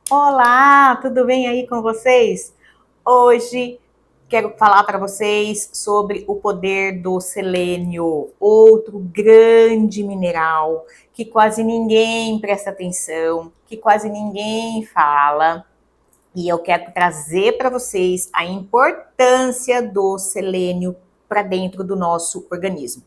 Olá, tudo bem aí com vocês? Hoje quero falar para vocês sobre o poder do selênio, outro grande mineral que quase ninguém presta atenção, que quase ninguém fala. E eu quero trazer para vocês a importância do selênio para dentro do nosso organismo.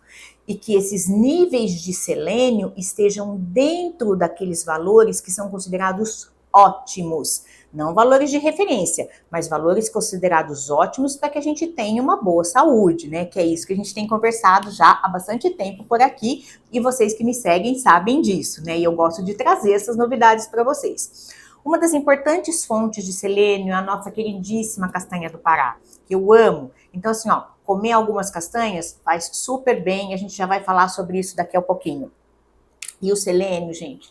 E que esses níveis de selênio estejam dentro daqueles valores que são considerados ótimos. Não valores de referência, mas valores considerados ótimos para que a gente tenha uma boa saúde, né? Que é isso que a gente tem conversado já há bastante tempo por aqui. E vocês que me seguem sabem disso, né? E eu gosto de trazer essas novidades para vocês. Uma das importantes fontes de selênio é a nossa queridíssima castanha do Pará, que eu amo. Então, assim, ó, comer algumas castanhas faz super bem, a gente já vai falar sobre isso daqui a pouquinho. E o selênio, gente,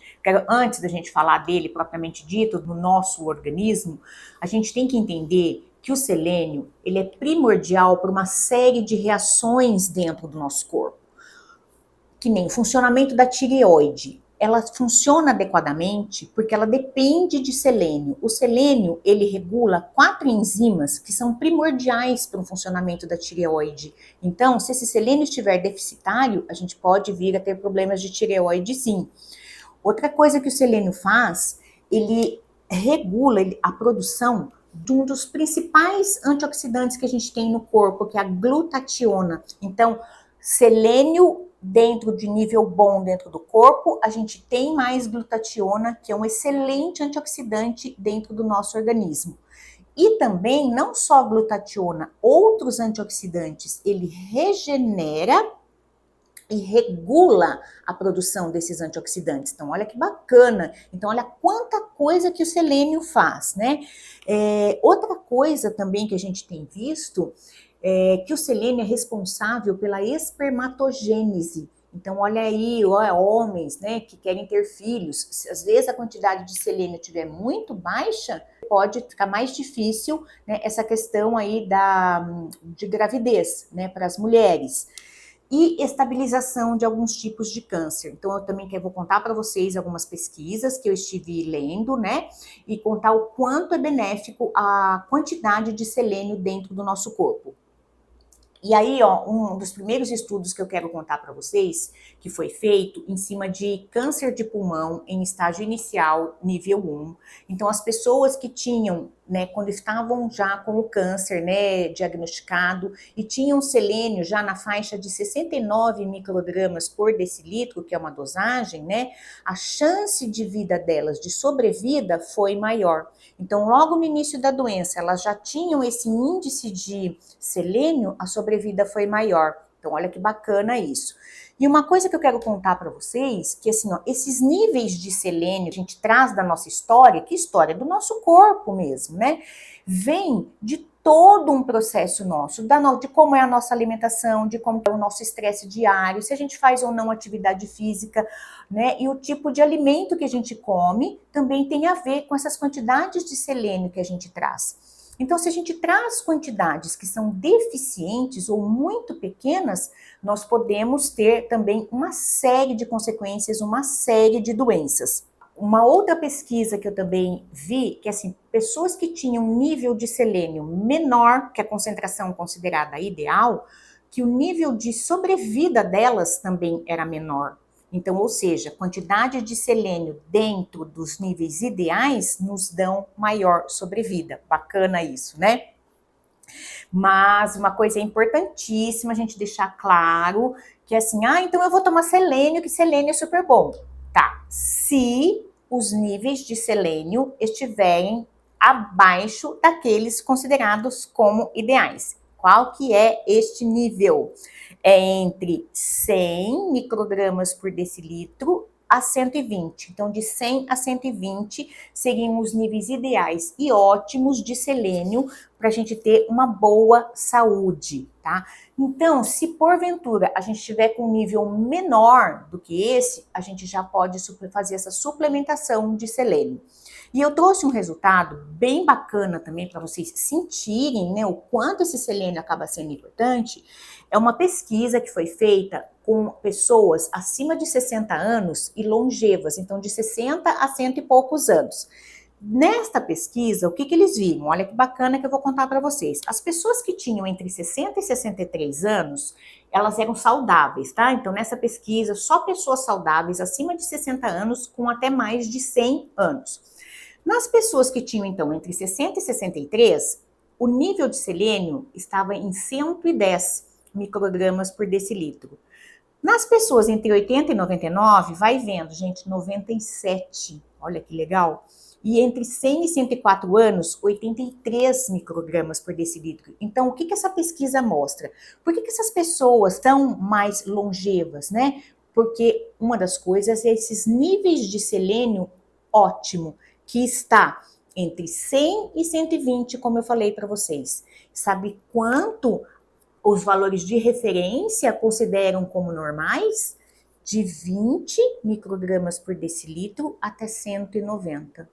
antes da gente falar dele propriamente dito, no nosso organismo, a gente tem que entender que o selênio, ele é primordial para uma série de reações dentro do nosso corpo. Que nem o funcionamento da tireoide. Ela funciona adequadamente porque ela depende de selênio. O selênio, ele regula 4 enzimas que são primordiais para o funcionamento da tireoide. Então, se esse selênio estiver deficitário, a gente pode vir a ter problemas de tireoide, sim. Outra coisa que o selênio faz, ele regula a produção de um dos principais antioxidantes que a gente tem no corpo, que é a glutationa. Então, selênio dentro de nível bom dentro do corpo, a gente tem mais glutationa, que é um excelente antioxidante dentro do nosso organismo. E também, não só glutationa, outros antioxidantes, ele regenera e regula a produção desses antioxidantes. Então, olha que bacana. Então, olha quanta coisa que o selênio faz, né? Outra coisa também que a gente tem visto é que o selênio é responsável pela espermatogênese. Então, olha aí, homens, né, que querem ter filhos. Se às vezes a quantidade de selênio estiver muito baixa, pode ficar mais difícil, né, essa questão aí de gravidez, né, para as mulheres. E estabilização de alguns tipos de câncer. Então, eu também vou contar para vocês algumas pesquisas que eu estive lendo, né? E contar o quanto é benéfico a quantidade de selênio dentro do nosso corpo. E aí, ó, um dos primeiros estudos que eu quero contar para vocês, que foi feito em cima de câncer de pulmão em estágio inicial, nível 1. Então, as pessoas que tinham, né, quando estavam já com o câncer, né, diagnosticado, e tinham selênio já na faixa de 69 microgramas por decilitro, que é uma dosagem, né, a chance de vida delas, de sobrevida, foi maior. Então, logo no início da doença, elas já tinham esse índice de selênio, a sobrevida foi maior. Então, olha que bacana isso. E uma coisa que eu quero contar para vocês, que assim, ó, esses níveis de selênio a gente traz da nossa história, que história do nosso corpo mesmo, né? Vem de todo um processo nosso, de como é a nossa alimentação, de como é o nosso estresse diário, se a gente faz ou não atividade física, né? E o tipo de alimento que a gente come também tem a ver com essas quantidades de selênio que a gente traz. Então, se a gente traz quantidades que são deficientes ou muito pequenas, nós podemos ter também uma série de consequências, uma série de doenças. Uma outra pesquisa que eu também vi, que assim, pessoas que tinham um nível de selênio menor que a concentração considerada ideal, que o nível de sobrevida delas também era menor. Então, ou seja, quantidade de selênio dentro dos níveis ideais nos dão maior sobrevida. Bacana isso, né? Mas uma coisa importantíssima a gente deixar claro, que é assim, então eu vou tomar selênio, que selênio é super bom. Tá, se os níveis de selênio estiverem abaixo daqueles considerados como ideais. Qual que é este nível? É entre 100 microgramas por decilitro a 120. Então, de 100 a 120 seriam os níveis ideais e ótimos de selênio para a gente ter uma boa saúde, tá? Então, se porventura a gente tiver com um nível menor do que esse, a gente já pode fazer essa suplementação de selênio. E eu trouxe um resultado bem bacana também para vocês sentirem, né, o quanto esse selênio acaba sendo importante. É uma pesquisa que foi feita com pessoas acima de 60 anos e longevas, então de 60 a 100 e poucos anos. Nesta pesquisa, o que eles viram? Olha que bacana que eu vou contar para vocês. As pessoas que tinham entre 60 e 63 anos, elas eram saudáveis, tá? Então, nessa pesquisa, só pessoas saudáveis acima de 60 anos com até mais de 100 anos. Nas pessoas que tinham, então, entre 60 e 63, o nível de selênio estava em 110 microgramas por decilitro. Nas pessoas entre 80 e 99, vai vendo, gente, 97. Olha que legal. E entre 100 e 104 anos, 83 microgramas por decilitro. Então, o que essa pesquisa mostra? Por que essas pessoas estão mais longevas, né? Porque uma das coisas é esses níveis de selênio ótimo, que está entre 100 e 120, como eu falei para vocês. Sabe quanto os valores de referência consideram como normais? De 20 microgramas por decilitro até 190.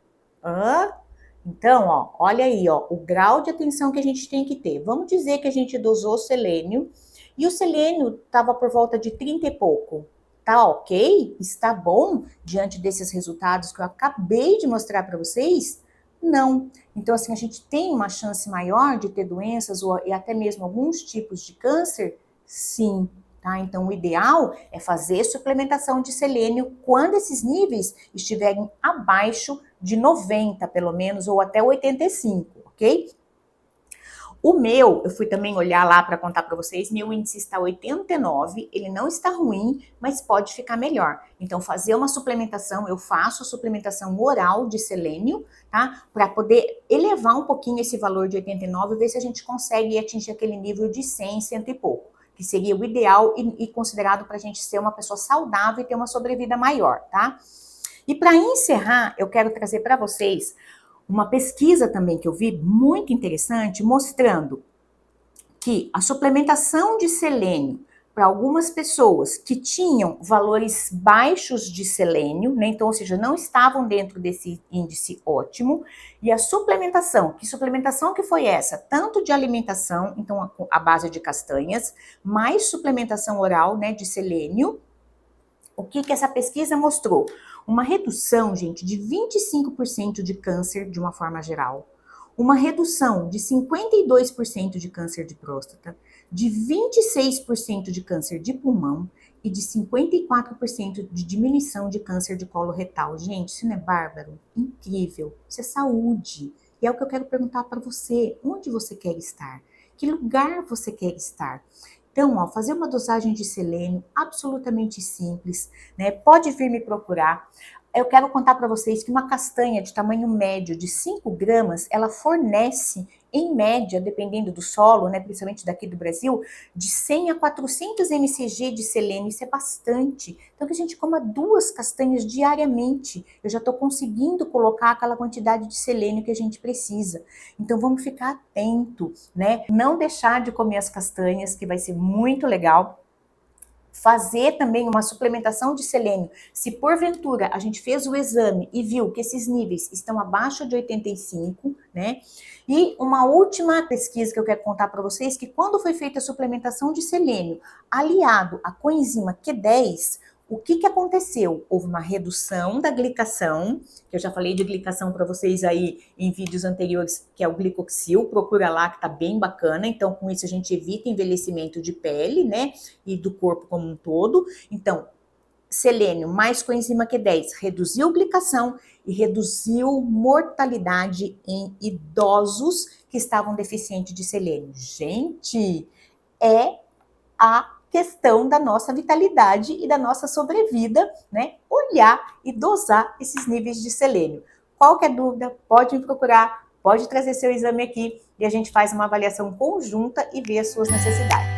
Então, ó, olha aí, ó, o grau de atenção que a gente tem que ter. Vamos dizer que a gente dosou selênio e o selênio estava por volta de 30 e pouco. Tá ok? Está bom diante desses resultados que eu acabei de mostrar para vocês? Não. Então, assim, a gente tem uma chance maior de ter doenças e até mesmo alguns tipos de câncer? Sim. Tá? Então, o ideal é fazer suplementação de selênio quando esses níveis estiverem abaixo de 90, pelo menos, ou até 85, ok? O meu, eu fui também olhar lá para contar para vocês, meu índice está 89, ele não está ruim, mas pode ficar melhor. Então, fazer uma suplementação, eu faço suplementação oral de selênio, tá? Para poder elevar um pouquinho esse valor de 89 e ver se a gente consegue atingir aquele nível de 100, 100 e pouco, que seria o ideal e considerado para a gente ser uma pessoa saudável e ter uma sobrevida maior, tá? E para encerrar, eu quero trazer para vocês uma pesquisa também que eu vi muito interessante, mostrando que a suplementação de selênio para algumas pessoas que tinham valores baixos de selênio, né, então, ou seja, não estavam dentro desse índice ótimo, e a suplementação, que suplementação que foi essa? Tanto de alimentação, então a base de castanhas, mais suplementação oral, né, de selênio. O que essa pesquisa mostrou? Uma redução, gente, de 25% de câncer de uma forma geral, uma redução de 52% de câncer de próstata, de 26% de câncer de pulmão e de 54% de diminuição de câncer de colo retal. Gente, isso não é bárbaro? Incrível. Isso é saúde. E é o que eu quero perguntar para você. Onde você quer estar? Que lugar você quer estar? Então, ó, fazer uma dosagem de selênio absolutamente simples, né? Pode vir me procurar. Eu quero contar para vocês que uma castanha de tamanho médio de 5 gramas, ela fornece, em média, dependendo do solo, né, principalmente daqui do Brasil, de 100 a 400 mcg de selênio. Isso é bastante. Então, que a gente coma 2 castanhas diariamente. Eu já estou conseguindo colocar aquela quantidade de selênio que a gente precisa. Então, vamos ficar atento, né? Não deixar de comer as castanhas, que vai ser muito legal. Fazer também uma suplementação de selênio. Se porventura a gente fez o exame e viu que esses níveis estão abaixo de 85, né? E uma última pesquisa que eu quero contar para vocês, que quando foi feita a suplementação de selênio aliado à coenzima Q10, o que aconteceu? Houve uma redução da glicação, que eu já falei de glicação para vocês aí em vídeos anteriores, que é o glicoxil, procura lá que tá bem bacana. Então, com isso a gente evita envelhecimento de pele, né, e do corpo como um todo. Então, selênio mais coenzima Q10 reduziu glicação e reduziu mortalidade em idosos que estavam deficientes de selênio. Gente, é a questão da nossa vitalidade e da nossa sobrevida, né? Olhar e dosar esses níveis de selênio. Qualquer dúvida, pode me procurar, pode trazer seu exame aqui e a gente faz uma avaliação conjunta e vê as suas necessidades.